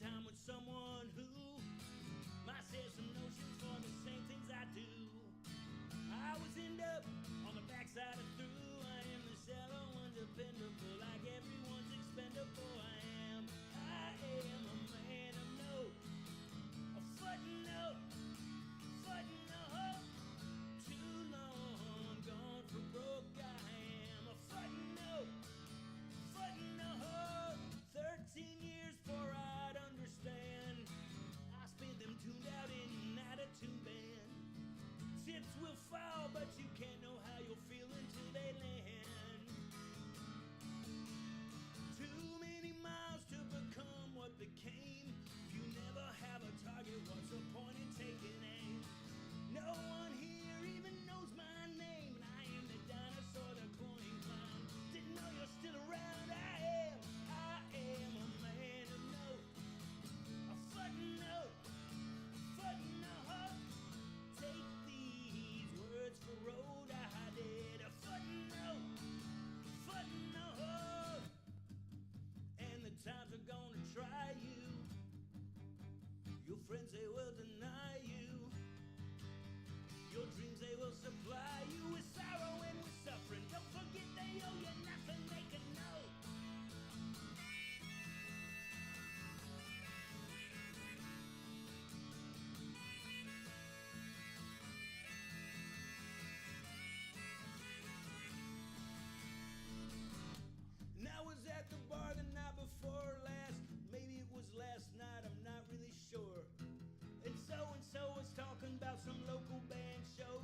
time with someone who might share some notions for the same things I do. I always end up on the backside of through. I am the shallow, undependable, like everyone's expendable. I am a man of note, a footnote, too long gone for broke. I am a footnote, 13 years before I'd understand. I spent them tuned out in an attitude band. Chips will fall, but you can't know how you'll feel until they land. Too many miles to become what became. If you never have a target, what's the point in taking aim? No one here even knows my name, and I am the dinosaur, the cloning clown. Didn't know you're still around. I am a man of note, a footnote. Take these words for road. I did a footnote. And the times are gonna try you. Your friends, they will deny you. Your dreams, they will supply you with sorrow and with suffering. Don't forget they owe you nothing they can know. And I was at the bar the night before last. Maybe it was last night, I'm not really sure. And so was talking about some local band show.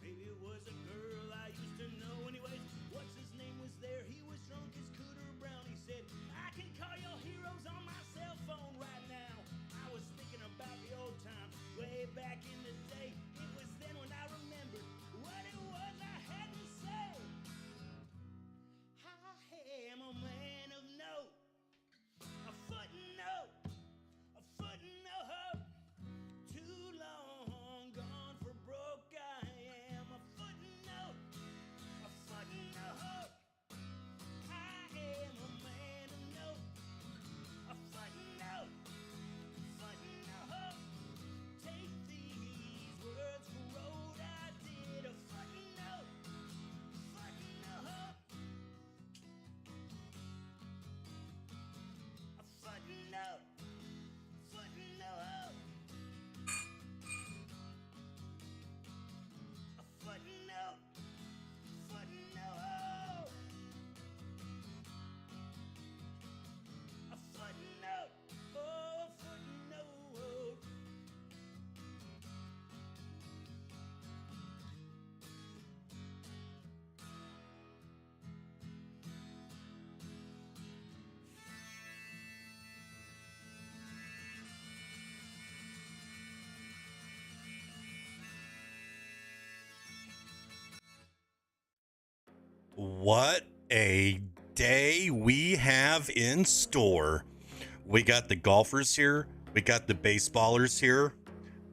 Maybe it was a girl I used to know. Anyways, what's his name was there? He was drunk as Cooter Brown. He said, I can call your heroes on my cell phone right now. I was thinking about the old times way back in the day. It was then when I remembered what it was I had to say. I am a man of note, a footnote. Too long gone for broke. I am a footnote, I am a man of note, a footnote. Take these words for road. I did a footnote. A footnote. What a day we have in store. We got the golfers here. We got the baseballers here.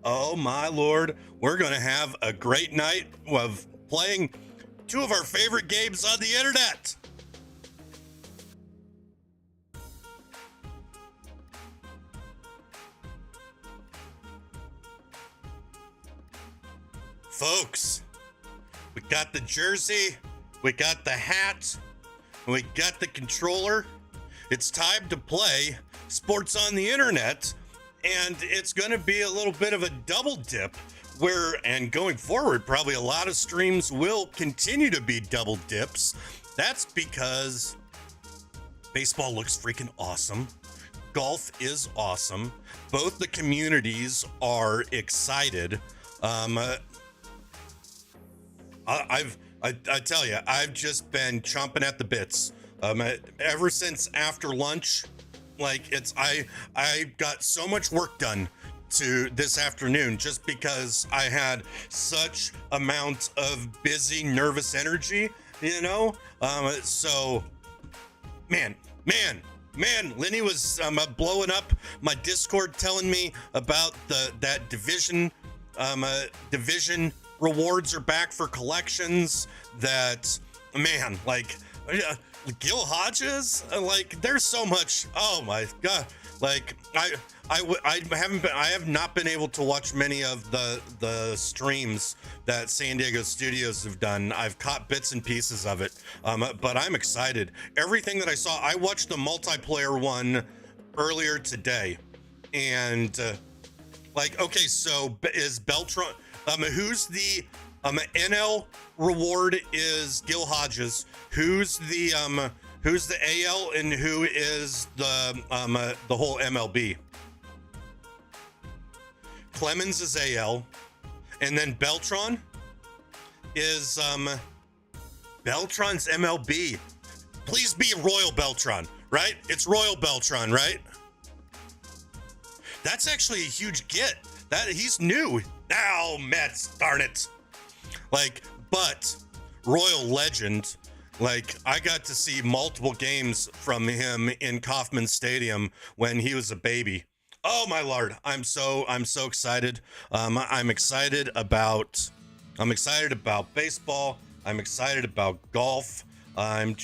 Oh my Lord. We're going to have a great night of playing two of our favorite games on the internet. Folks, we got the jersey. We got the hat, we got the controller. It's time to play sports on the internet, and it's going to be a little bit of a double dip and going forward, probably a lot of streams will continue to be double dips. That's because baseball looks freaking awesome. Golf is awesome. Both the communities are excited. I tell you, I've just been chomping at the bits. Ever since after lunch, like I got so much work done to this afternoon just because I had such amount of busy, nervous energy, you know? So, man, Lenny was blowing up my Discord telling me about that division rewards are back for collections. That, man, like Gil Hodges, like there's so much. Oh my God, Like I have not been able to watch many of the streams that San Diego Studios have done. I've caught bits and pieces of it, but I'm excited. Everything that I saw, I watched the multiplayer one earlier today, and like, okay, so is Beltron? Who's the NL reward is Gil Hodges. Who's the AL and who is the whole MLB? Clemens is AL, and then Beltron is Beltron's MLB. Please be Royal Beltron, right? It's Royal Beltron, right? That's actually a huge get. That he's new. Now, Mets, darn it. Like, but Royal legend. Like, I got to see multiple games from him in Kauffman Stadium when he was a baby. Oh my Lord, I'm so excited. I'm excited about baseball. I'm excited about golf. I'm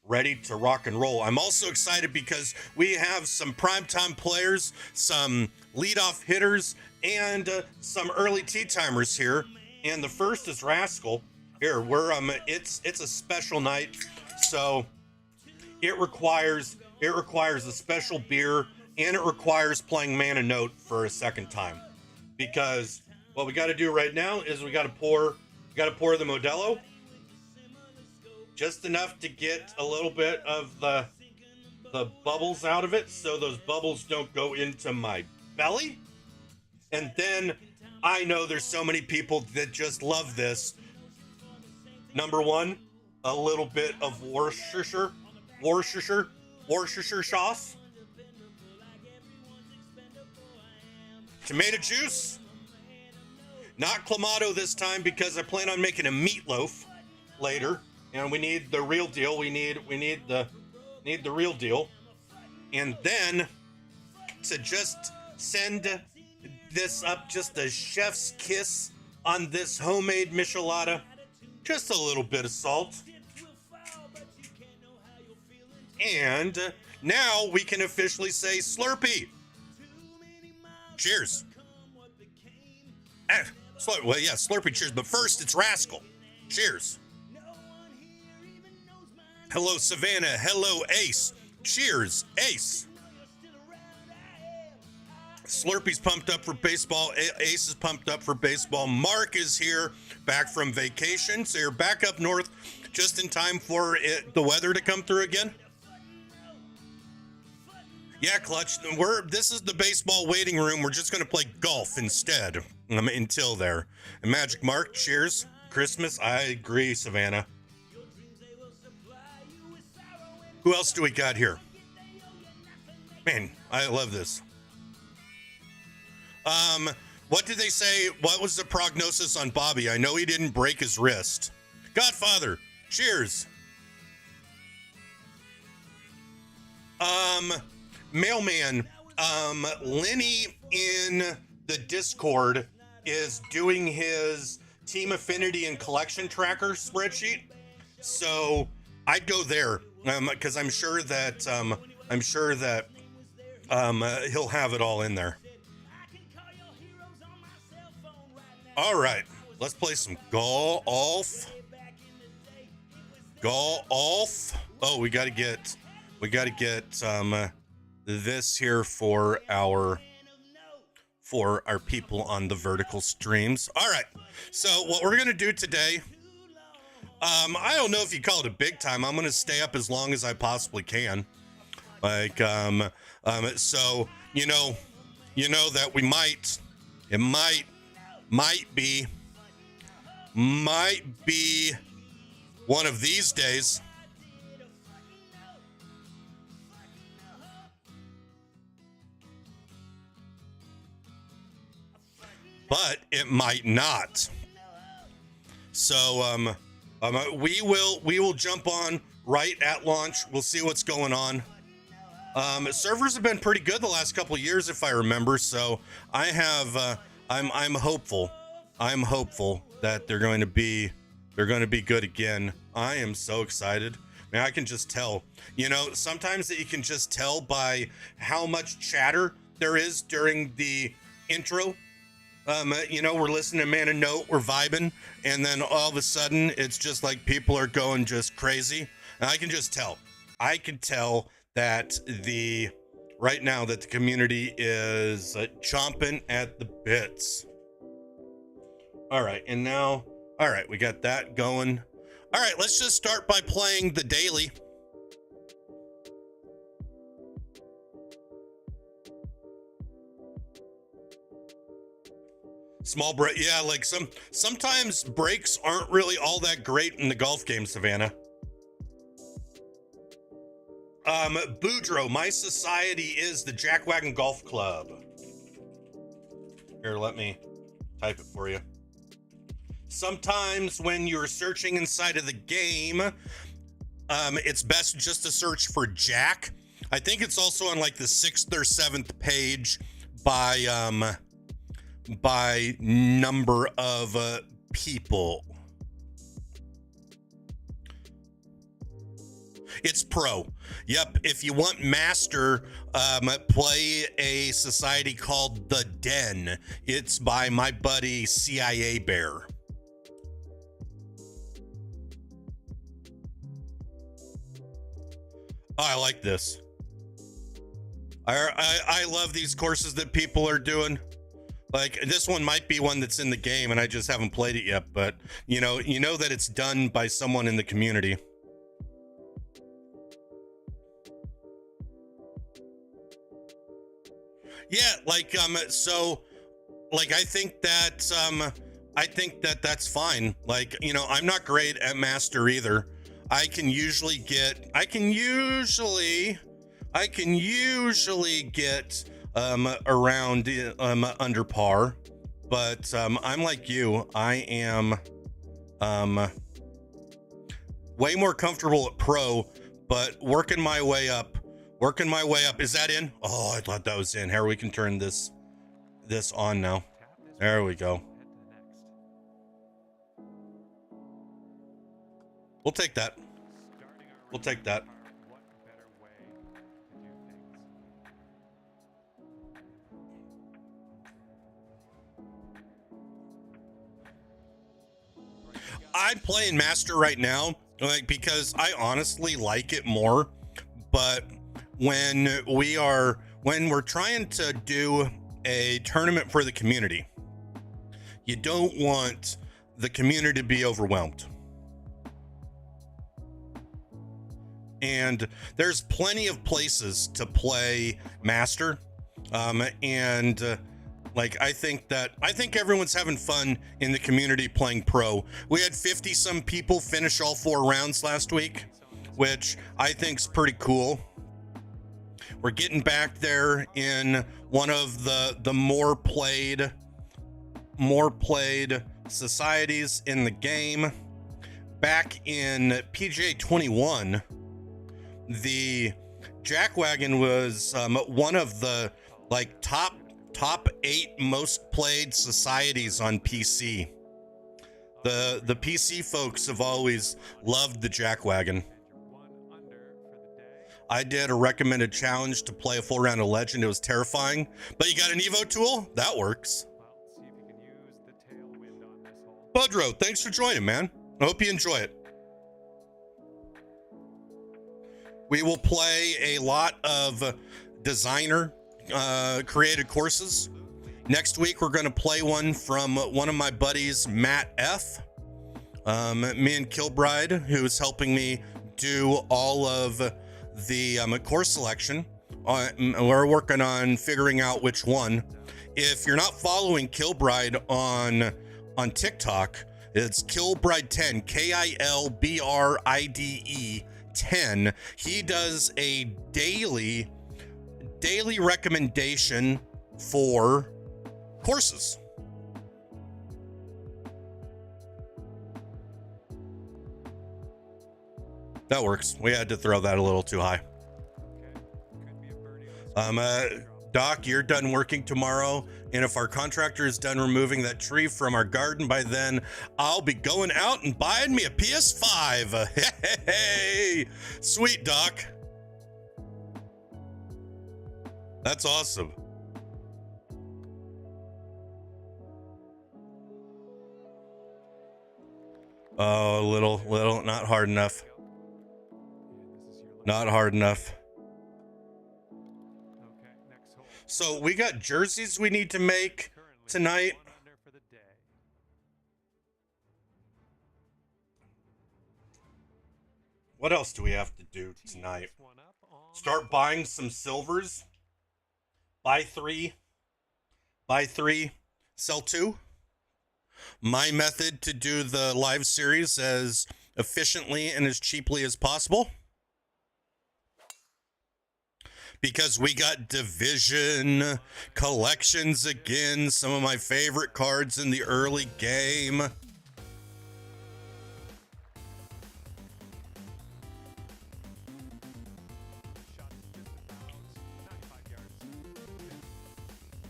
ready to rock and roll. I'm also excited because we have some primetime players, some leadoff hitters, and some early tea timers here. And the first is Rascal. Here, we're it's a special night, so it requires a special beer, and it requires playing Man a Note for a second time, because what we got to do right now is we got to pour the Modelo, just enough to get a little bit of the bubbles out of it, so those bubbles don't go into my belly. And then I know there's so many people that just love this. Number one, a little bit of Worcestershire sauce, tomato juice, not Clamato this time because I plan on making a meatloaf later, and we need the real deal. We need the real deal, and then to just send this up, just a chef's kiss on this homemade michelada. Just a little bit of salt. And now we can officially say Slurpee. Cheers. Well, yeah, Slurpee cheers. But first, it's Rascal. Cheers. Hello, Savannah. Hello, Ace. Cheers, Ace. Slurpee's pumped up for baseball. Ace is pumped up for baseball. Mark is here, back from vacation. So you're back up north just in time for the weather to come through again. Yeah, Clutch. This is the baseball waiting room. We're just going to play golf instead until there. And Magic Mark, cheers. Christmas. I agree, Savannah. Who else do we got here? Man, I love this. What did they say? What was the prognosis on Bobby? I know he didn't break his wrist. Godfather, cheers. Mailman, Lenny in the Discord is doing his Team Affinity and Collection Tracker spreadsheet. So I'd go there, because I'm sure that he'll have it all in there. All right, let's play some golf. Oh, we got to get this here for our people on the vertical streams. All right, so what we're gonna do today, I don't know if you call it a big time. I'm gonna stay up as long as I possibly can. Like, so you know that we might be one of these days. But it might not. So we will jump on right at launch. We'll see what's going on. Servers have been pretty good the last couple of years, if I remember. So I have I'm hopeful. I'm hopeful that they're going to be good again. I am so excited. Man, I can just tell. You know, sometimes that you can just tell by how much chatter there is during the intro. You know, we're listening to Man and Note, we're vibing, and then all of a sudden it's just like people are going just crazy. And I can just tell. I can tell that right now that the community is chomping at the bits. All right, and now, all right, we got that going. All right, let's just start by playing the daily. Small break, yeah, like sometimes breaks aren't really all that great in the golf game, Savannah. Boudreaux, my society is the Jackwagon Golf Club. Here, let me type it for you. Sometimes when you're searching inside of the game, it's best just to search for Jack. I think it's also on like the 6th or 7th page by number of people. It's pro. Yep. If you want master, play a society called The Den. It's by my buddy CIA Bear. Oh, I like this. I love these courses that people are doing. Like, this one might be one that's in the game and I just haven't played it yet, but you know that it's done by someone in the community. Yeah, like so like I think that that's fine. Like, you know, I'm not great at master either. I can usually get around under par, but I'm like you. I am way more comfortable at pro, but working my way up. Is that in? Oh, I thought that was in. Here, we can turn this on now. There we go. We'll take that. We'll take that. I'm playing master right now, like, because I honestly like it more, but when we're trying to do a tournament for the community, you don't want the community to be overwhelmed. And there's plenty of places to play master. Like, I think everyone's having fun in the community playing pro. We had 50 some people finish all 4 rounds last week, which I think's pretty cool. We're getting back there in one of the more played societies in the game. Back in PGA 21, the Jackwagon was one of the like top 8 most played societies on PC. The PC folks have always loved the Jackwagon. I did a recommended challenge to play a full round of Legend. It was terrifying, but you got an Evo tool? That works. Boudreaux, thanks for joining, man. I hope you enjoy it. We will play a lot of designer created courses. Next week, we're going to play one from one of my buddies, Matt F. Me and Kilbride, who's helping me do all of the course selection. We're working on figuring out which one. If you're not following Kilbride on TikTok, it's Kilbride10, KILBRIDE 10. He does a daily recommendation for courses. That works. We had to throw that a little too high. Doc, you're done working tomorrow, and if our contractor is done removing that tree from our garden by then, I'll be going out and buying me a PS5. Hey, sweet, Doc. That's awesome. Oh, little, not hard enough. Not hard enough. So we got jerseys we need to make tonight. What else do we have to do tonight? Start buying some silvers. Buy three, sell two. My method to do the live series as efficiently and as cheaply as possible. Because we got division collections again, some of my favorite cards in the early game.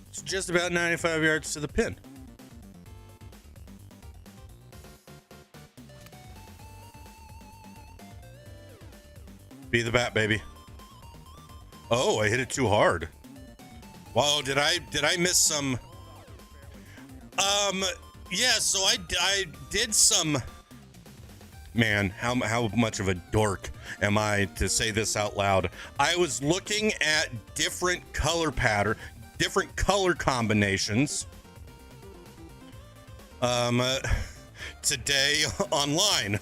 It's just about 95 yards to the pin. Be the bat, baby. Oh, I hit it too hard. Wow, did I miss some? Yeah, so I did some. Man, how much of a dork am I to say this out loud? I was looking at different color combinations. Today online.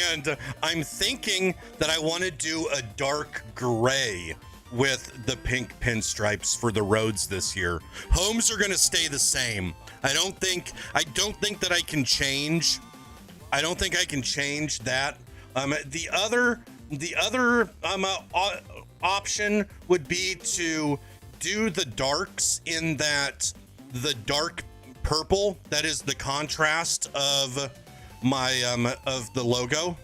And I'm thinking that I want to do a dark gray with the pink pinstripes for the roads this year. Homes are going to stay the same. I don't think that I can change. I don't think I can change that. The other option would be to do the darks in that the dark purple that is the contrast of my of the logo.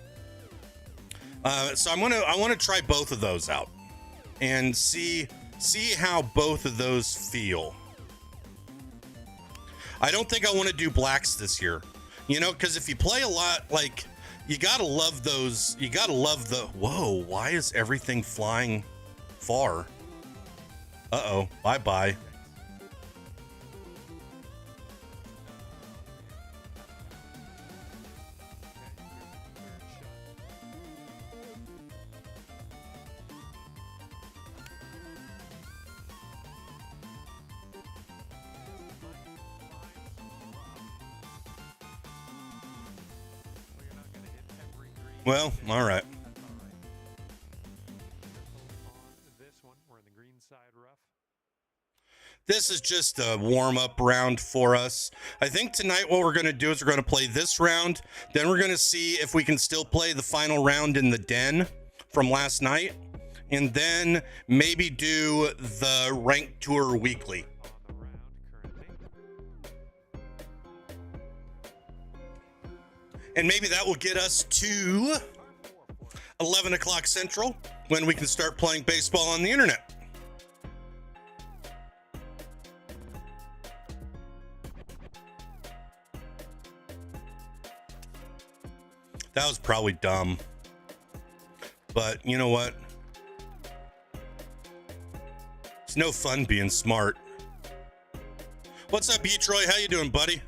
So I want to try both of those out and see how both of those feel. I don't think I want to do blacks this year, you know, because if you play a lot, like, you gotta love those. You gotta love the. Whoa! Why is everything flying far? Uh-oh! Bye bye. Well, all right. This is just a warm-up round for us. I think tonight what we're going to do is we're going to play this round. Then we're going to see if we can still play the final round in the den from last night. And then maybe do the ranked tour weekly. And maybe that will get us to 11 o'clock Central when we can start playing baseball on the internet. That was probably dumb. But you know what? It's no fun being smart. What's up, Troy? How you doing, buddy?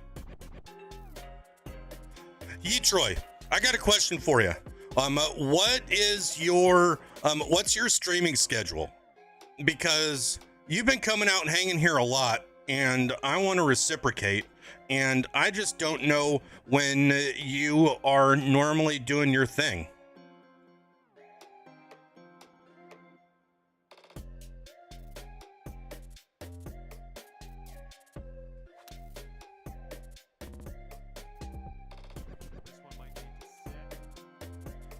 Troy, I got a question for you. What is your what's your streaming schedule? Because you've been coming out and hanging here a lot, and I want to reciprocate. And I just don't know when you are normally doing your thing.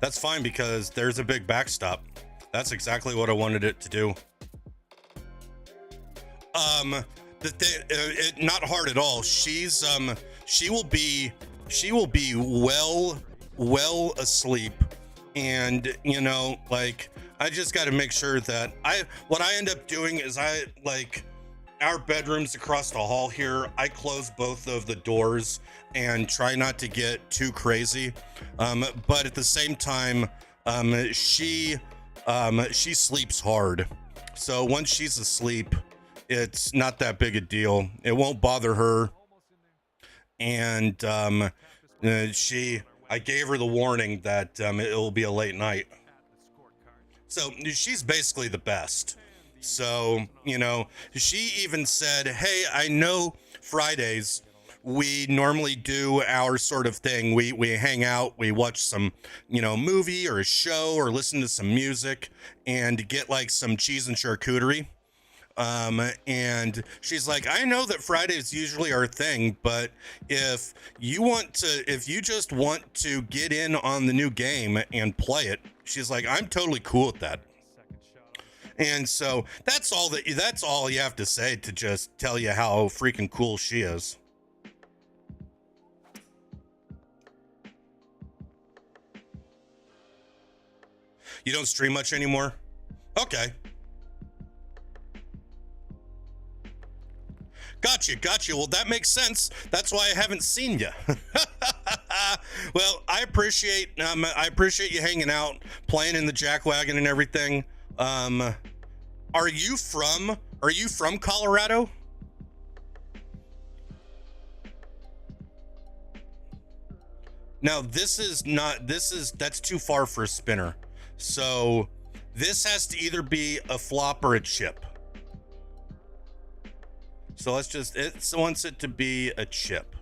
That's fine because there's a big backstop. That's exactly what I wanted it to do. Not hard at all. She will be well asleep, and you know, like, I just got to make sure that what I end up doing is I like our bedrooms across the hall here. I close both of the doors and try not to get too crazy. But at the same time, she sleeps hard. So once she's asleep, it's not that big a deal. It won't bother her. And I gave her the warning that it'll be a late night. So she's basically the best. So, you know, she even said, hey, I know Fridays we normally do our sort of thing. We hang out, we watch some, you know, movie or a show or listen to some music and get like some cheese and charcuterie. And she's like, I know that Fridays usually our thing, but if you just want to get in on the new game and play it, she's like, I'm totally cool with that. And so that's all you have to say to just tell you how freaking cool she is. You don't stream much anymore? Okay. Gotcha. Well, that makes sense. That's why I haven't seen you. Well, I appreciate you hanging out, playing in the jackwagon and everything. Are you from Colorado? Now, that's too far for a spinner. So this has to either be a flop or a chip. So it wants it to be a chip.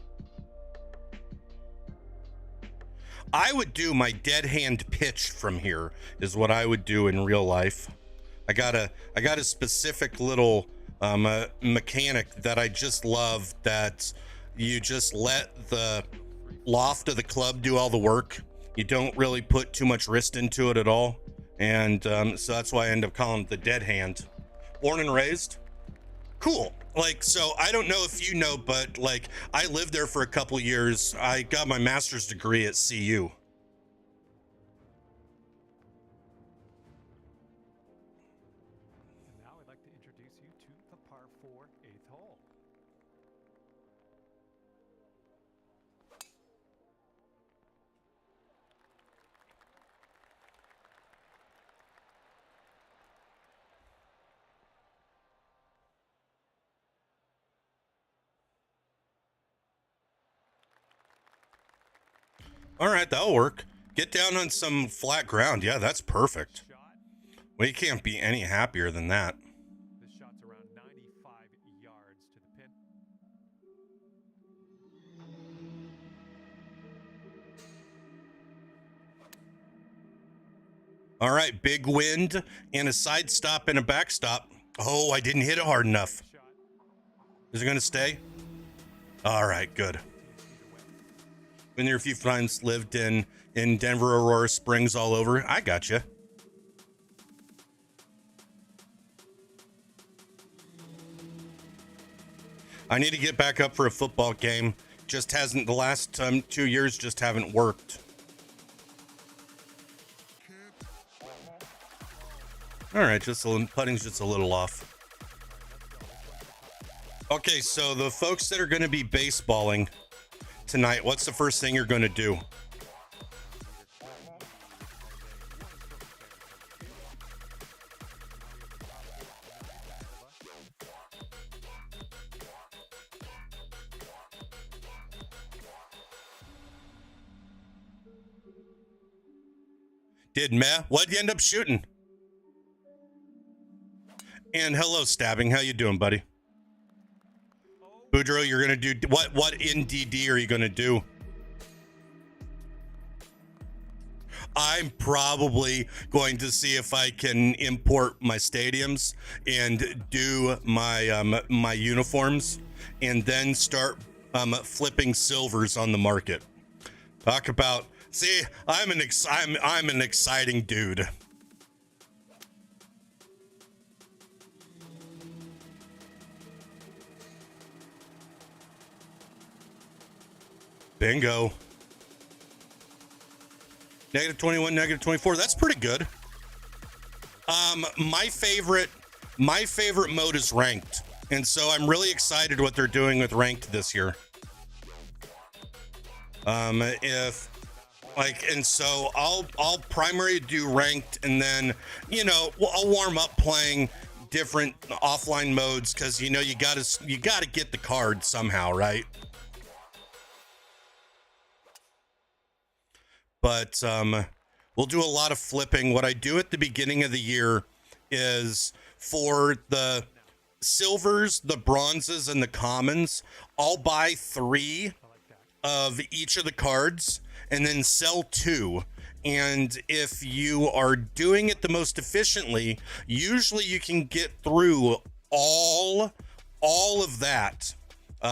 I would do my dead hand pitch from here is what I would do in real life. I got a specific little mechanic that I just love, that you just let the loft of the club do all the work. You don't really put too much wrist into it at all. And so that's why I end up calling it the dead hand. Born and raised. Cool. Like, so I don't know if you know, but like I lived there for a couple years. I got my master's degree at CU. Now I'd like to introduce you to the par 4 8th hole. All right, that'll work. Get down on some flat ground. Yeah, that's perfect. We can't be any happier than that. This shot's around 95 yards to the pin. All right, big wind and a side stop and a backstop. Oh, I didn't hit it hard enough. Is it going to stay? All right, good. Been there a few times, lived in Denver, Aurora Springs, all over. I got you. I need to get back up for a football game. Just hasn't, the last 2 years just haven't worked. All right, putting's just a little off. Okay, so the folks that are going to be baseballing tonight, what's the first thing you're going to do? Did meh? What'd you end up shooting? And hello, Stabbing. How you doing, buddy? Boudreaux, you're gonna do what in DD are you gonna do? I'm probably going to see if I can import my stadiums and do my my uniforms, and then start flipping silvers on the market. Talk about, see, I'm an exciting dude. Bingo. -21, -24. That's pretty good. My favorite mode is ranked, and so I'm really excited what they're doing with ranked this year. If like, and so I'll primary do ranked, and then I'll warm up playing different offline modes because you gotta get the card somehow, right? But we'll do a lot of flipping. What I do at the beginning of the year is for the silvers, the bronzes, and the commons, I'll buy 3 of each of the cards and then sell 2. And if you are doing it the most efficiently, usually you can get through all of that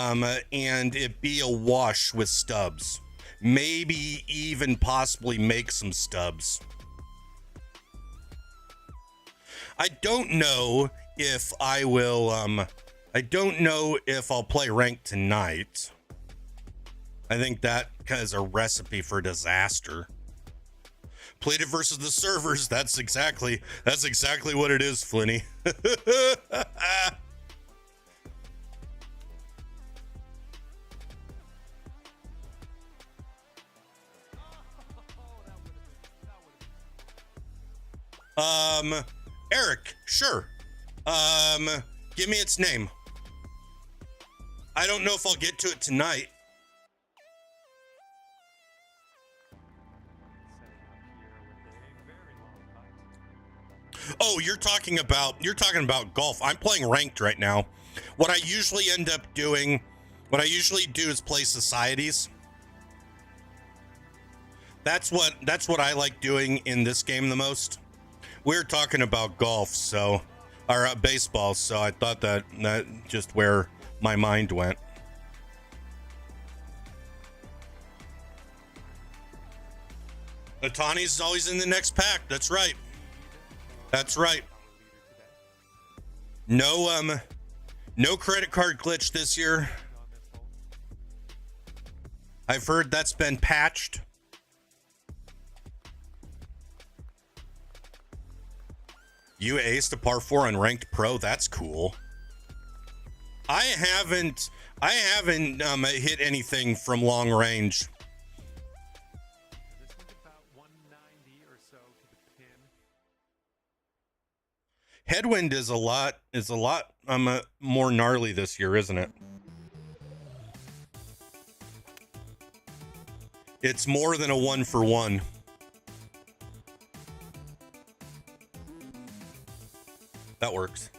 and it be a wash with stubs. Maybe even possibly make some stubs. I don't know if I will, I don't know if I'll play ranked tonight. I think that is a recipe for disaster. Played it versus the servers. That's exactly what it is, Flinny. Eric, sure. Give me its name. I don't know if I'll get to it tonight. Oh, you're talking about golf. I'm playing ranked right now. What I usually do is play societies. That's what I like doing in this game the most. We're talking about golf, or baseball, so I thought that just where my mind went. Otani's always in the next pack. That's right. That's right. No credit card glitch this year. I've heard that's been patched. You aced a par 4 on ranked pro. That's cool. I haven't hit anything from long range. This one's about 190 or so to the pin. Headwind is a lot more gnarly this year, isn't it? It's more than a 1-for-1. That works.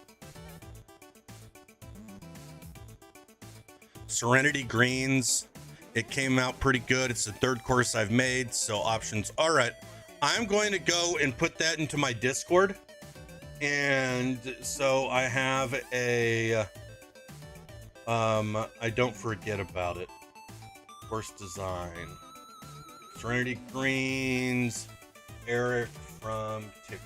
Serenity Greens. It came out pretty good. It's the 3rd course I've made, so options. All right. I'm going to go and put that into my Discord. And so I have a I don't forget about it. Course design. Serenity Greens. Eric from TikTok.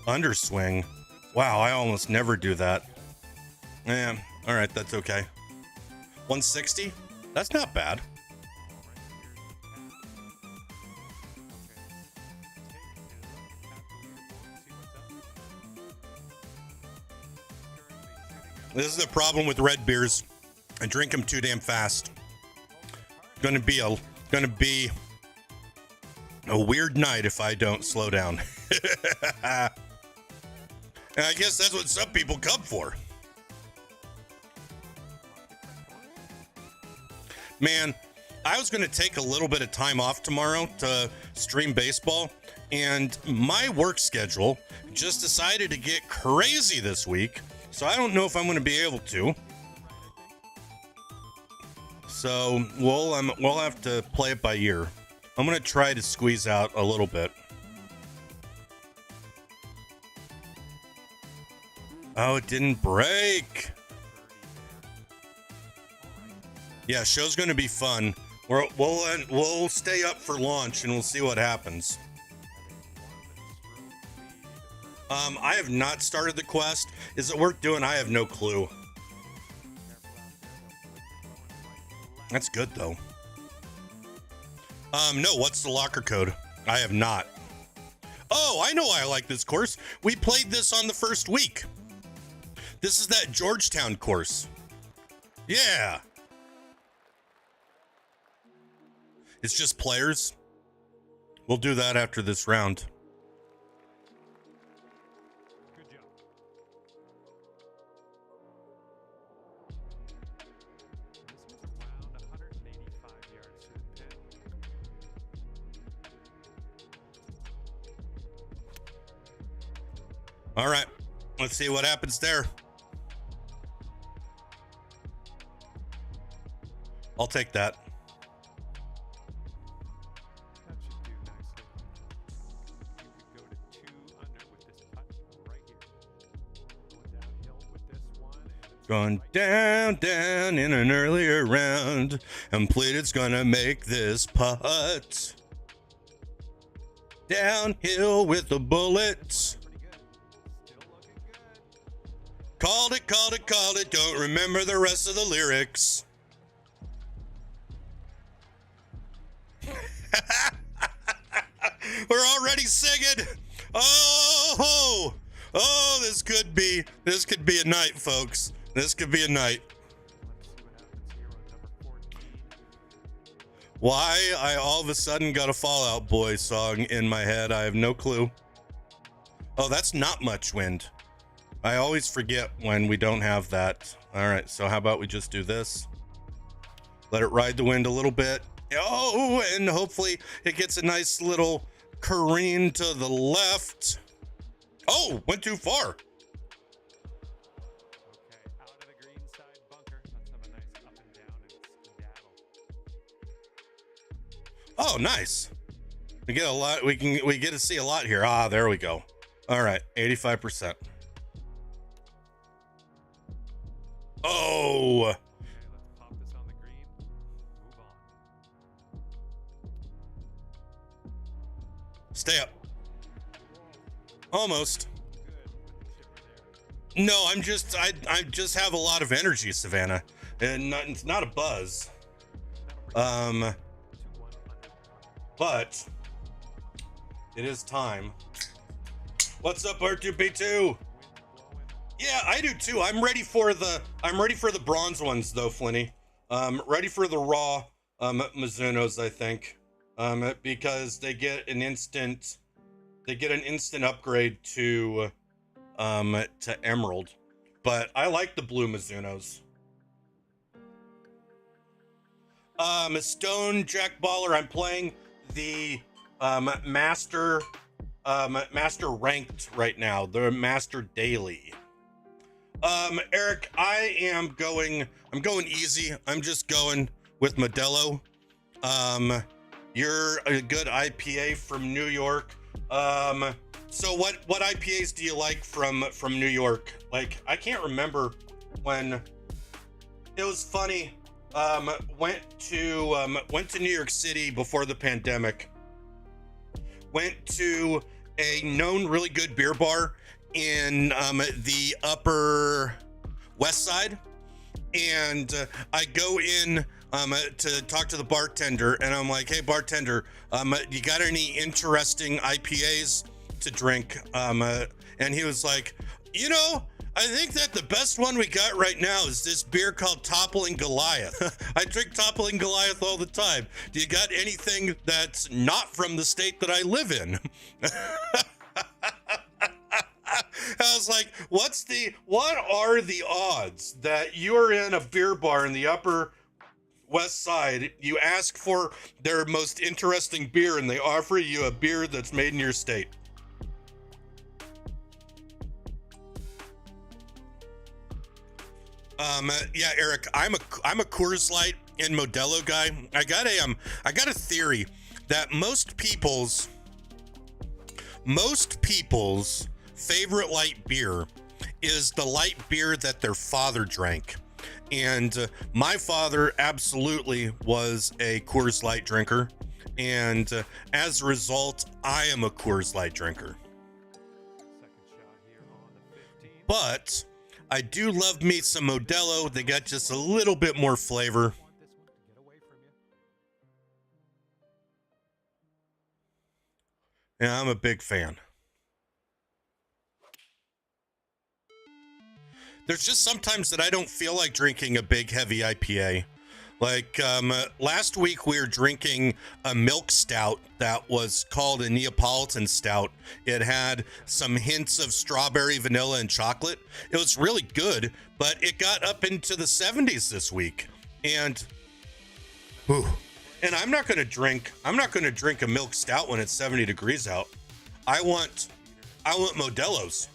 Underswing. Wow, I almost never do that. Yeah, all right, that's okay. 160? That's not bad. This is the problem with red beers. I drink them too damn fast. Gonna be a weird night if I don't slow down. And I guess that's what some people come for. Man, I was going to take a little bit of time off tomorrow to stream baseball, and my work schedule just decided to get crazy this week, so I don't know if I'm going to be able to. So we'll have to play it by ear. I'm going to try to squeeze out a little bit. Oh, it didn't break. Yeah, show's going to be fun. We'll stay up for launch and we'll see what happens. I have not started the quest. Is it worth doing? I have no clue. That's good though. No, what's the locker code? I have not. Oh, I know why I like this course. We played this on the first week. This is that Georgetown course. Yeah. It's just players. We'll do that after this round. Good job. This was around 185 yards to the pin. All right. Let's see what happens there. I'll take that. That should do nicely. You could go to 2 under with this putt right here. Going downhill with this one. And it's Going right down in an earlier round. And Pleated's gonna make this putt. Downhill with the bullets. pretty good. Still looking good. Called it. Don't remember the rest of the lyrics. We're already singing. Oh, this could be a night, folks. This could be a night. Let's see what happens here on number 14. Why I all of a sudden got a Fall Out Boy song in my head, I have no clue. Oh, that's not much wind. I always forget when we don't have that. All right, so how about we just do this? Let it ride the wind a little bit. Oh, and hopefully it gets a nice little careen to the left. Oh, went too far. Okay, out of the green side bunker. Let's have a nice up and down and skedaddle. Oh, nice. We get a lot. We get to see a lot here. Ah, there we go. All right, 85%. Oh, Okay, let's pop this on the green. Move on. stay up. Almost. Good with the chipper there. No, I just have a lot of energy, Savannah, and it's not a buzz. That'll bring 2-1 under. But it is time. What's up, R2B2? Wind blowing. Yeah, I do too. I'm ready for the bronze ones though, Flinny. Ready for the raw Mizunos, I think. Because they get an instant upgrade to Emerald. But I like the blue Mizunos. Stone Jack Baller, I'm playing the Master ranked right now, the Master Daily. Eric, I'm going easy. I'm just going with Modelo. You're a good IPA from New York. So what IPAs do you like from New York? Like, I can't remember when it was funny. Went to New York City before the pandemic. Went to a known really good beer bar in the Upper West Side, and I go in to talk to the bartender, and I'm like, "Hey, bartender, you got any interesting IPAs to drink?" And he was like, "You know, I think that the best one we got right now is this beer called Toppling Goliath." I drink Toppling Goliath all the time. Do you got anything that's not from the state that I live in? I was like, what are the odds that you're in a beer bar in the Upper West Side, you ask for their most interesting beer, and they offer you a beer that's made in your state? Yeah, Eric, I'm a Coors Light and Modelo guy. I got a theory that most people's favorite light beer is the light beer that their father drank. And my father absolutely was a Coors Light drinker. And as a result, I am a Coors Light drinker. Second shot here on the 15. But I do love me some Modelo. They got just a little bit more flavor. Want this one to get Yeah, I'm a big fan. There's just sometimes that I don't feel like drinking a big, heavy IPA. Like last week, we were drinking a milk stout that was called a Neapolitan stout. It had some hints of strawberry, vanilla, and chocolate. It was really good, but it got up into the 70s this week. And, whew, and I'm not going to drink a milk stout when it's 70 degrees out. I want Modelo's.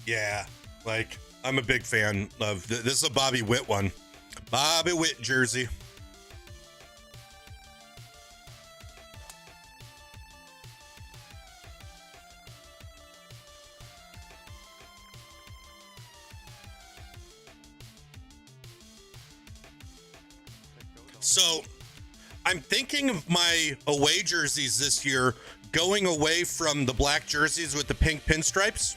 Yeah, like I'm a big fan of this is a Bobby Witt one. Bobby Witt jersey. So I'm thinking of my away jerseys this year going away from the black jerseys with the pink pinstripes.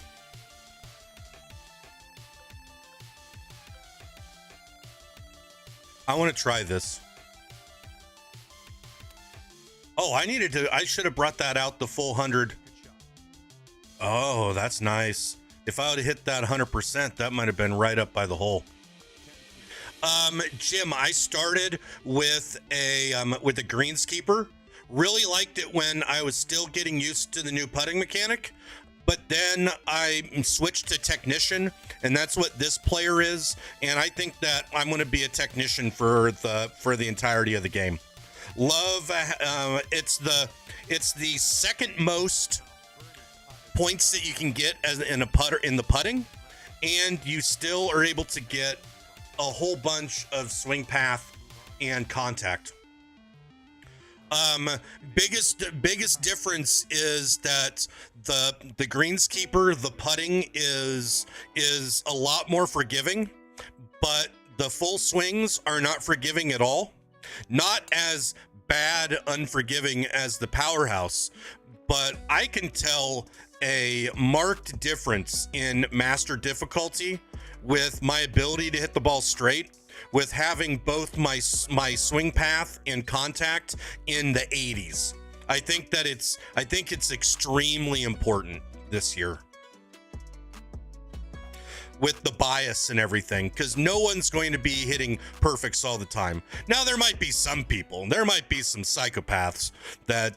I want to try this. Oh, I should have brought that out the full 100. Oh, that's nice. If I would have hit that 100%, that might have been right up by the hole. Jim, I started with a greenskeeper. Really liked it when I was still getting used to the new putting mechanic. But then I switched to technician, and that's what this player is. And I think that I'm going to be a technician for the entirety of the game. Love, it's the second most points that you can get as in the putting, and you still are able to get a whole bunch of swing path and contact. Biggest difference is that the greenskeeper, the putting is a lot more forgiving, but the full swings are not forgiving at all. Not as bad unforgiving as the Powerhouse, but I can tell a marked difference in master difficulty with my ability to hit the ball straight, with having both my swing path and contact in the 80s. I think it's extremely important this year with the bias and everything, because no one's going to be hitting perfects all the time. Now, there might be some people, there might be some psychopaths that,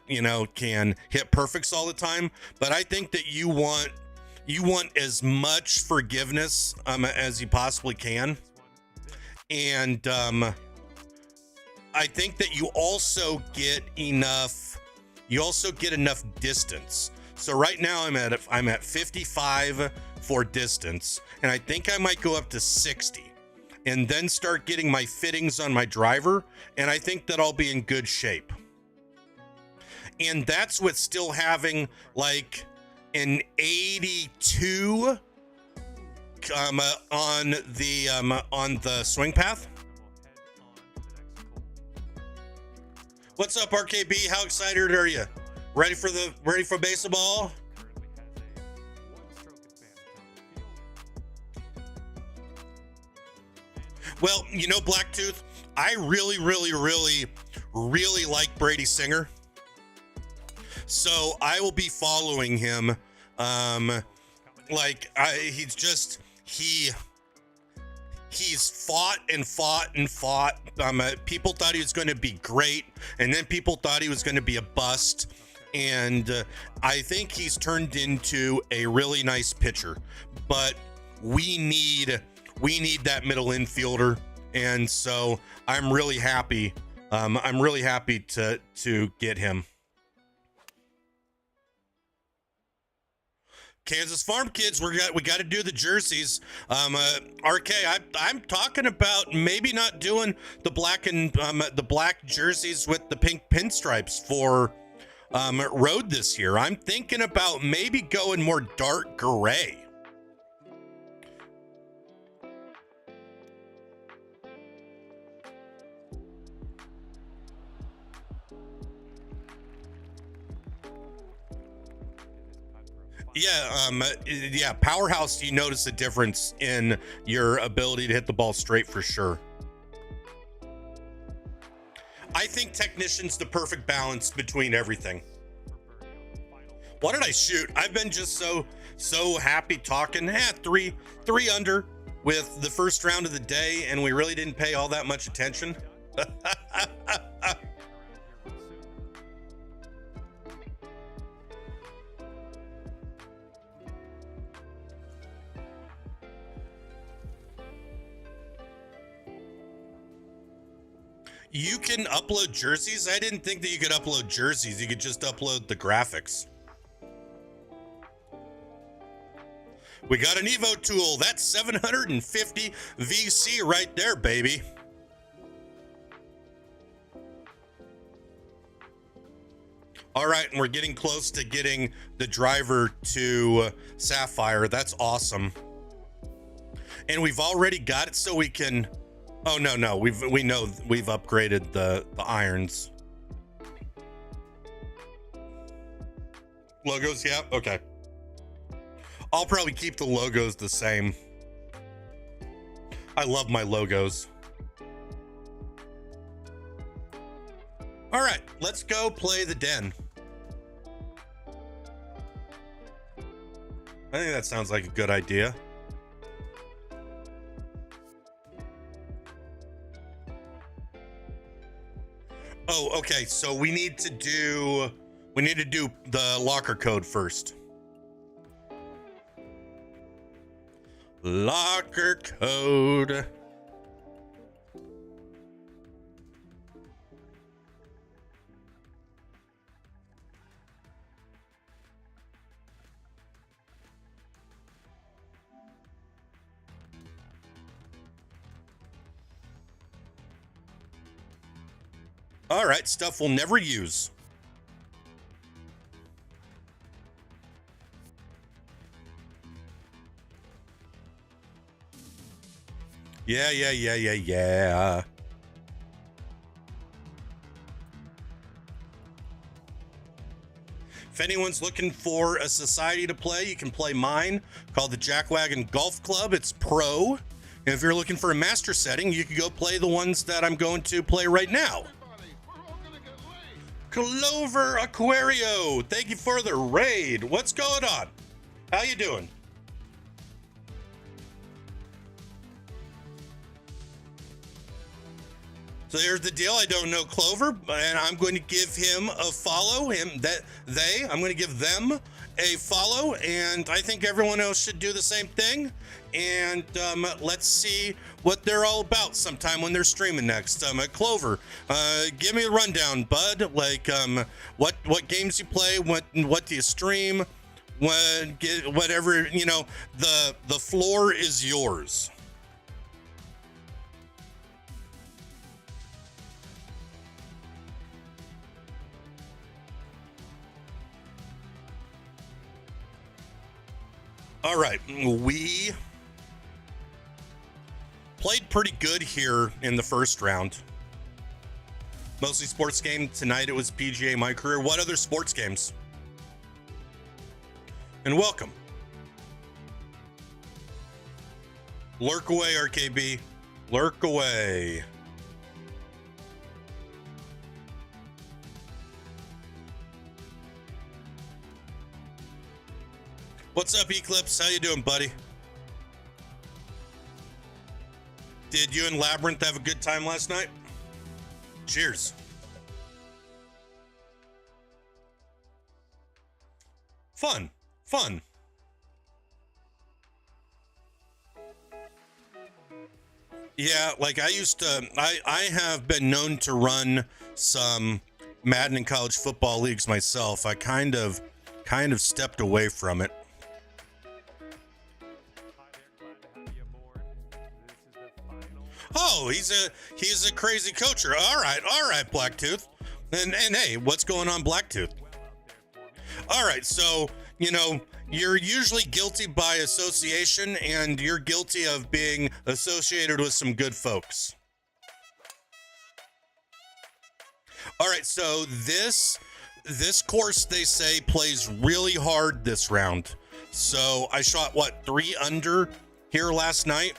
can hit perfects all the time, but I think that you want as much forgiveness as you possibly can. And I think that you also get enough distance. So right now I'm at 55 for distance, and I think I might go up to 60 and then start getting my fittings on my driver, and I think that I'll be in good shape. And that's with still having like an 82 on the swing path. What's up, RKB? How excited are you? Ready for baseball? Well, Blacktooth, I really like Brady Singer. So I will be following him. He's fought and fought and fought. People thought he was going to be great, and then people thought he was going to be a bust. And I think he's turned into a really nice pitcher. But we need that middle infielder, and so I'm really happy. I'm really happy to get him. Kansas Farm Kids, we got to do the jerseys. RK, I'm talking about maybe not doing the black and the black jerseys with the pink pinstripes for road this year. I'm thinking about maybe going more dark gray. Yeah, Powerhouse, you notice a difference in your ability to hit the ball straight for sure. I think technician's the perfect balance between everything. for birdie on the final hole. What did I shoot? I've been just so happy talking. Three under with the first round of the day, and we really didn't pay all that much attention. You can upload jerseys? I didn't think that you could upload jerseys. You could just upload the graphics. We got an Evo tool. That's 750 VC right there, baby. All right, and we're getting close to getting the driver to Sapphire. That's awesome. And we've already got it so we can... Oh, no. We know we've upgraded the irons. Logos, yeah, okay. I'll probably keep the logos the same. I love my logos. All right, let's go play the den. I think that sounds like a good idea. Oh, okay. So we need to do the locker code first. Locker code. All right, stuff we'll never use. Yeah. If anyone's looking for a society to play, you can play mine called the Jackwagon Golf Club. It's pro. And if you're looking for a master setting, you can go play the ones that I'm going to play right now. Clover Aquario, thank you for the raid. What's going on? How you doing? So here's the deal. I don't know Clover, and I'm going to give him a follow. I'm going to give them a follow, and I think everyone else should do the same thing. And let's see what they're all about sometime when they're streaming next. Clover, give me a rundown, bud. Like what games you play, what do you stream, whatever, you know, the floor is yours. All right, we played pretty good here in the first round. Mostly sports game. Tonight it was PGA My Career. What other sports games? And welcome. Lurk away, RKB. Lurk away. What's up, Eclipse? How you doing, buddy? Did you and Labyrinth have a good time last night? Cheers. Fun. Yeah, like I used to, I have been known to run some Madden and college football leagues myself. I kind of stepped away from it. Oh, he's a crazy coacher. All right, Blacktooth. And hey, what's going on, Blacktooth? All right, so, you know, you're usually guilty by association, and you're guilty of being associated with some good folks. All right, so this course, they say, plays really hard this round. So I shot, 3 under here last night?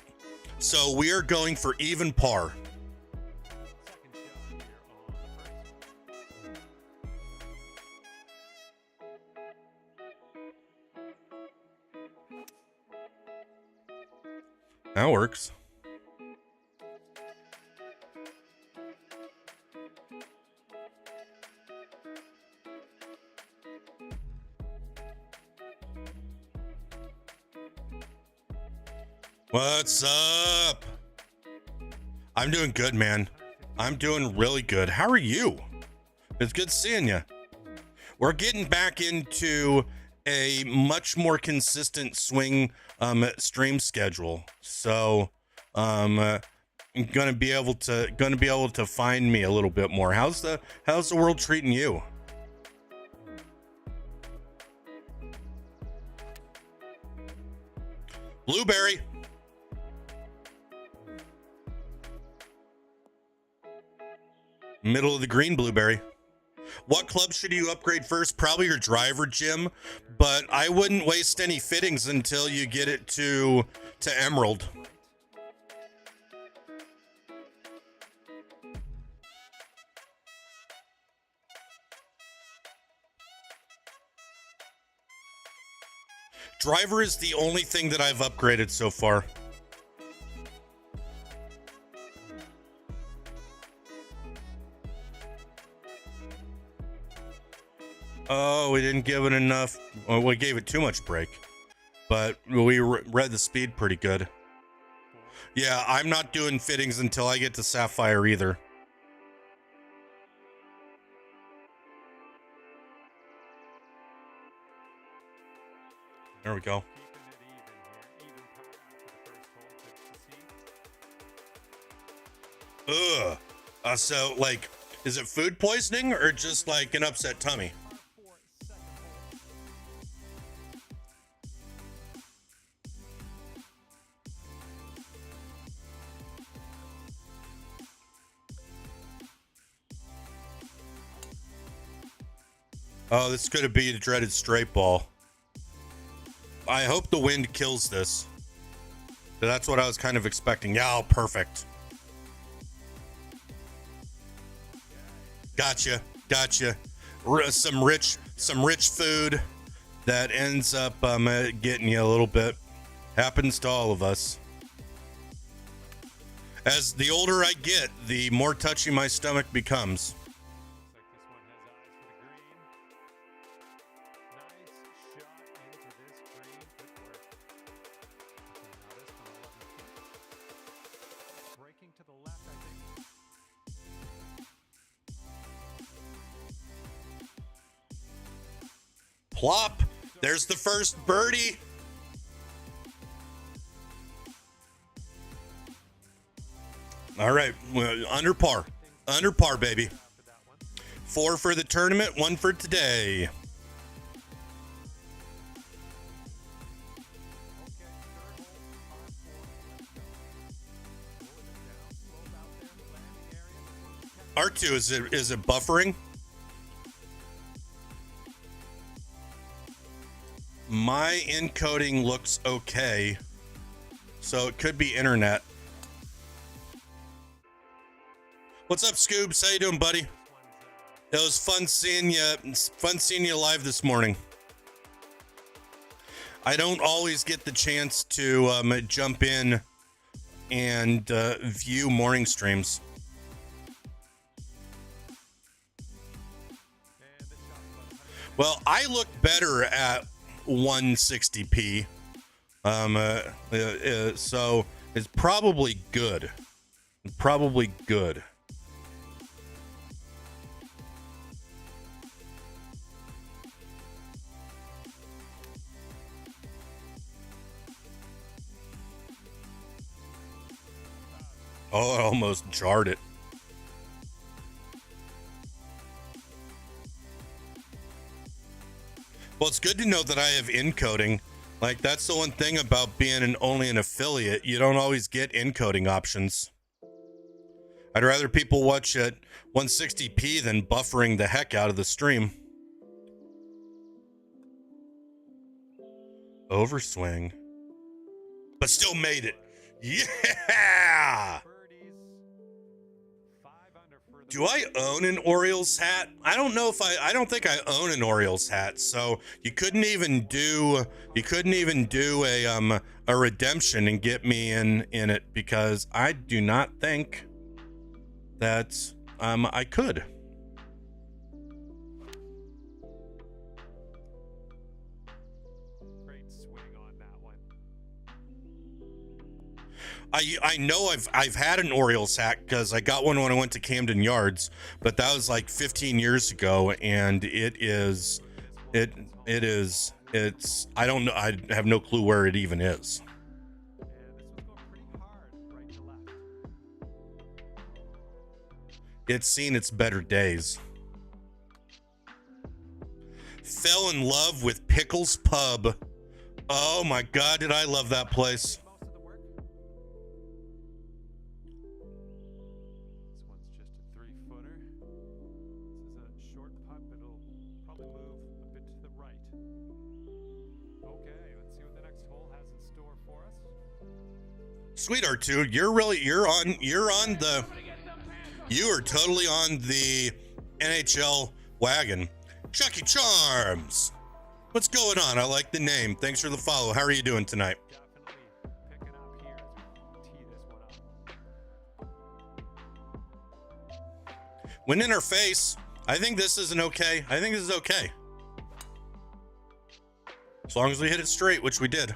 So we are going for even par. That works. What's up? I'm doing good, man. I'm doing really good. How are you? It's good seeing you. We're getting back into a much more consistent swing stream schedule. So I'm gonna be able to find me a little bit more. How's the world treating you? Blueberry. Middle of the green, Blueberry. What club should you upgrade first? Probably your driver, Jim, but I wouldn't waste any fittings until you get it to Emerald. Driver is the only thing that I've upgraded so far. Oh, we didn't give it enough. Well, we gave it too much brake, but we read the speed pretty good. Yeah, I'm not doing fittings until I get to Sapphire either. There we go. Ugh. So, like, is it food poisoning or just like an upset tummy? Oh, this could be the dreaded straight ball. I hope the wind kills this. That's what I was kind of expecting. Yeah, oh, perfect. Gotcha. Some rich food that ends up getting you a little bit. Happens to all of us. As the older I get, the more touchy my stomach becomes. Plop. There's the first birdie. All right. Under par, baby. 4 for the tournament, 1 for today. R2, is it buffering? My encoding looks okay, so it could be internet. What's up, Scoobs? How you doing, buddy? It was fun seeing you live this morning. I don't always get the chance to jump in and view morning streams. Well, I look better at 160p, so it's probably good. Oh, I almost jarred it. Well, it's good to know that I have encoding. Like, that's the one thing about being only an affiliate. You don't always get encoding options. I'd rather people watch at 160p than buffering the heck out of the stream. Overswing. But still made it. Yeah! Do I own an Orioles hat? I don't know if I don't think I own an Orioles hat. So you couldn't even do a redemption and get me in it, because I do not think that I could. Great swing on that one. I know I've had an Orioles hat because I got one when I went to Camden Yards, but that was like 15 years ago, and it's I don't know, I have no clue where it even is. And this was going pretty hard right to left. It's seen its better days. Fell in love with Pickles Pub. Oh my God, did I love that place. Most of the work. This one's just a 3-footer. This is a short putt, but it'll probably move a bit to the right. Okay, let's see what the next hole has in store for us. Sweetheart, dude, you are totally on the NHL wagon. Chucky Charms. What's going on? I like the name. Thanks for the follow. How are you doing tonight? Definitely picking up here as we tee this one up. Wind in our face. I think this is okay. I think this is okay. As long as we hit it straight, which we did.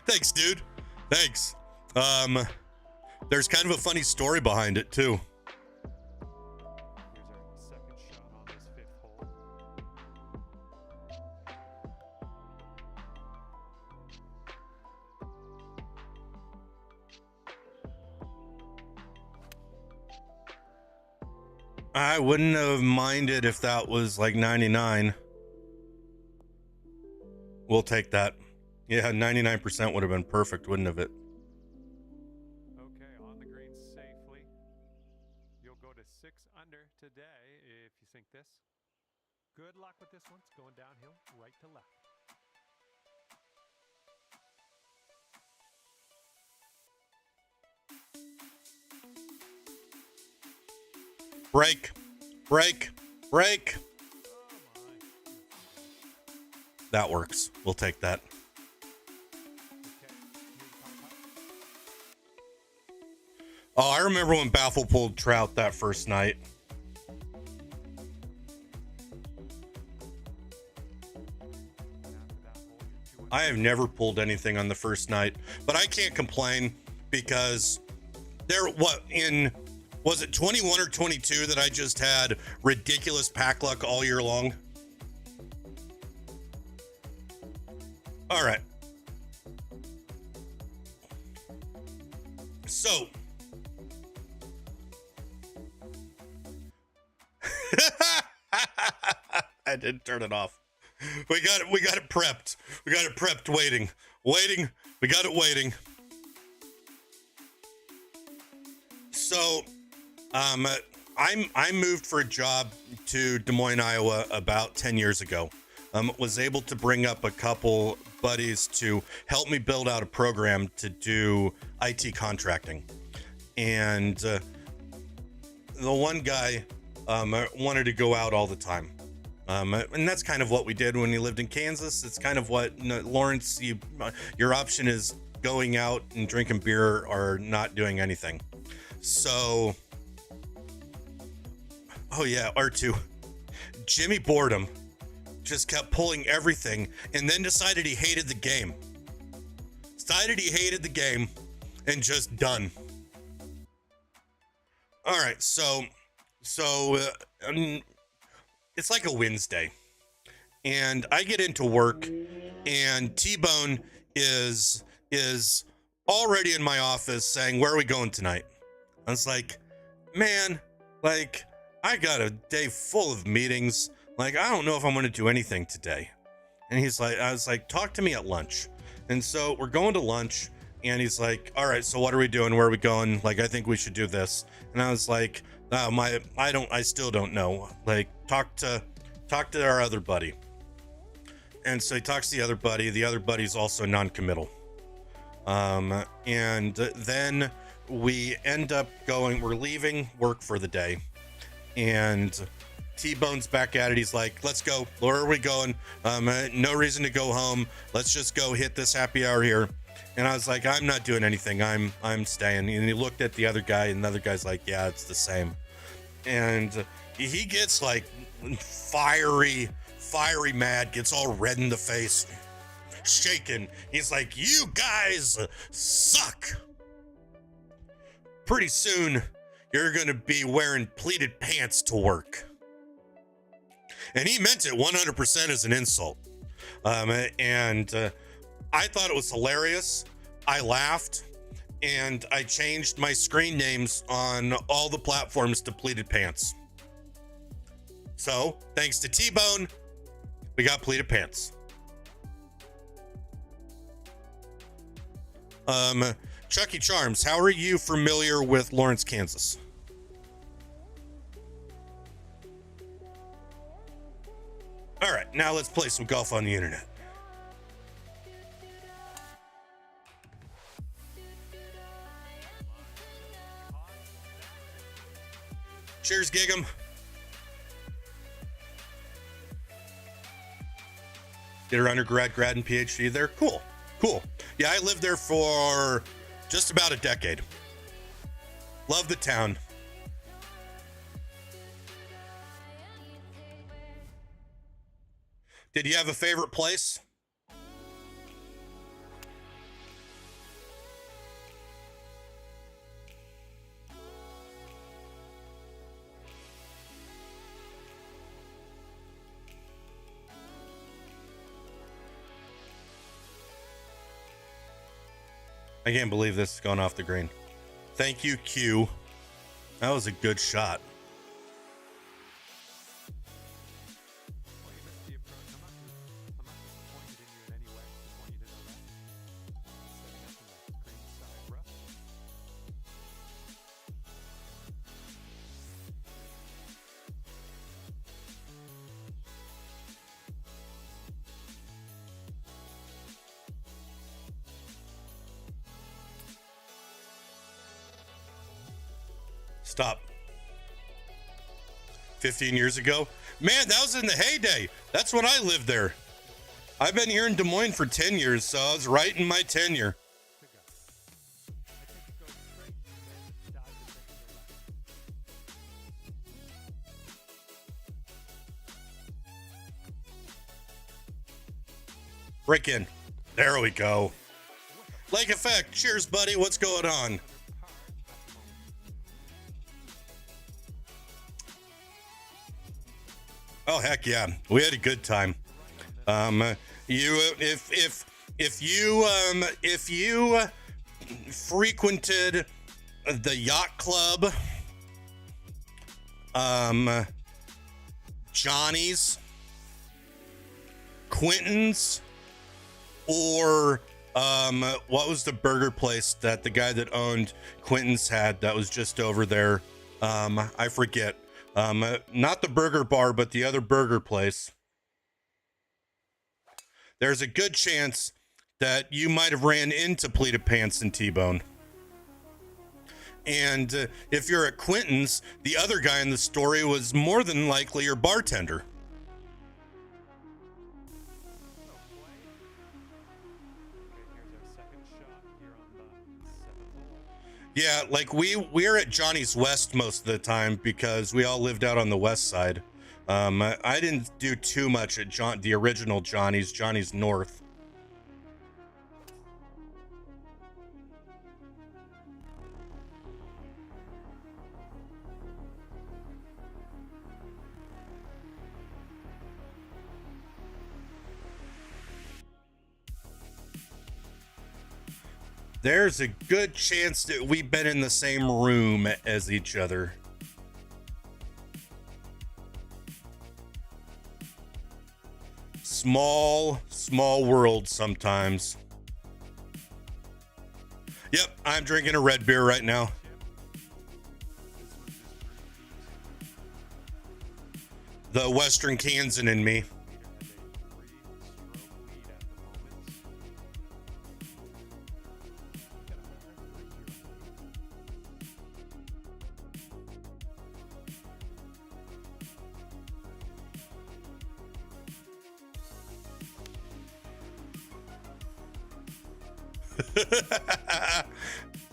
Thanks, dude. Thanks. There's kind of a funny story behind it too. Here's our second shot on this 5th hole. I wouldn't have minded if that was like 99. We'll take that. Yeah, 99% would have been perfect, wouldn't have it? Okay, on the green safely. You'll go to 6 under today if you sink this. Good luck with this one. It's going downhill right to left. Break, break, break. Oh my. That works. We'll take that. Okay, here's the par putt. Oh, I remember when Baffle pulled Trout that first night. And after that hole, you're 2 under. I have never pulled anything on the first night, but I can't complain because was it 21 or 22 that I just had ridiculous pack luck all year long? All right. So I didn't turn it off. We got it prepped. We got it prepped, waiting. We got it waiting. So, I moved for a job to Des Moines, Iowa about 10 years ago. Was able to bring up a couple buddies to help me build out a program to do IT contracting. And the one guy wanted to go out all the time. And that's kind of what we did when he lived in Kansas. It's kind of what, Lawrence, your option is going out and drinking beer or not doing anything. So, oh yeah, R2. Jimmy Boredom just kept pulling everything and then decided he hated the game. And just done. All right, so it's like a Wednesday, and I get into work, and T-Bone is already in my office saying, "Where are we going tonight?" I was like, "Man, like I got a day full of meetings. Like I don't know if I'm going to do anything today." And I was like, "Talk to me at lunch." And so we're going to lunch, and he's like, "All right, so what are we doing? Where are we going? Like I think we should do this." And I was like, I still don't know. Like, talk to our other buddy. And so he talks to the other buddy. The other buddy's also non-committal. And then we end up we're leaving work for the day, and T-Bone's back at it. He's like, let's go. Where are we going? No reason to go home. Let's just go hit this happy hour here. And I was like, I'm not doing anything. I'm staying. And he looked at the other guy, and the other guy's like, yeah, it's the same. And he gets like fiery mad, gets all red in the face, shaking. He's like, you guys suck. Pretty soon, you're going to be wearing pleated pants to work. And he meant it 100% as an insult. I thought it was hilarious. I laughed, and I changed my screen names on all the platforms to pleated pants. So, thanks to T-Bone, we got pleated pants. Chucky Charms, how are you familiar with Lawrence, Kansas? All right, now let's play some golf on the internet. Cheers, Gig'em. Did her undergrad, grad, and PhD there. Cool. Yeah, I lived there for just about a decade. Love the town. Did you have a favorite place? I can't believe this is going off the green. Thank you, Q. That was a good shot. Stop. 15 years ago? Man, that was in the heyday. That's when I lived there. I've been here in Des Moines for 10 years, so I was right in my tenure. Break in. There we go. Lake Effect. Cheers, buddy. What's going on? Oh heck yeah, we had a good time. If you frequented the yacht club, Johnny's, Quentin's, or what was the burger place that the guy that owned Quentin's had that was just over there? I forget. Not the burger bar, but the other burger place. There's a good chance that you might have ran into pleated pants and T-Bone. And if you're at Quentin's, the other guy in the story was more than likely your bartender. Yeah, like we're at Johnny's West most of the time because we all lived out on the west side. I didn't do too much at the original Johnny's North. There's a good chance that we've been in the same room as each other. Small world sometimes. Yep, I'm drinking a red beer right now. The Western Kansan in me.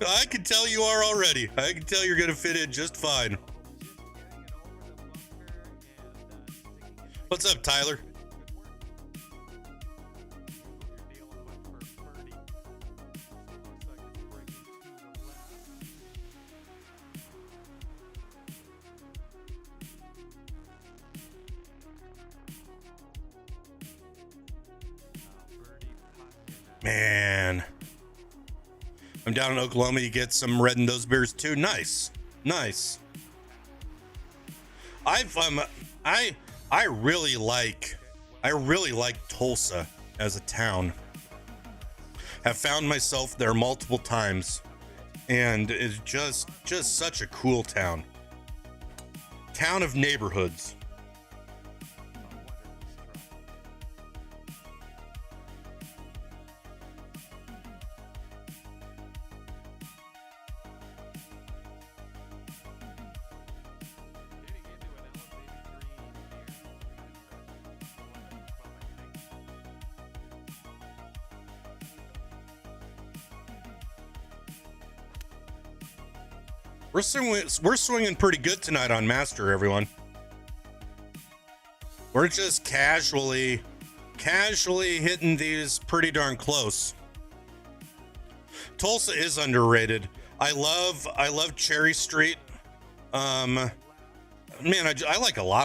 I can tell you are already. I can tell you're going to fit in just fine. What's up, Tyler? Man, I'm down in Oklahoma. You get some red in those beers too. Nice, nice. I really like Tulsa as a town. Have found myself there multiple times, and it's just such a cool town. Town of neighborhoods. We're swinging pretty good tonight on Master, everyone. We're just casually hitting these pretty darn close. Tulsa is underrated. I love Cherry Street. Man, I like a lot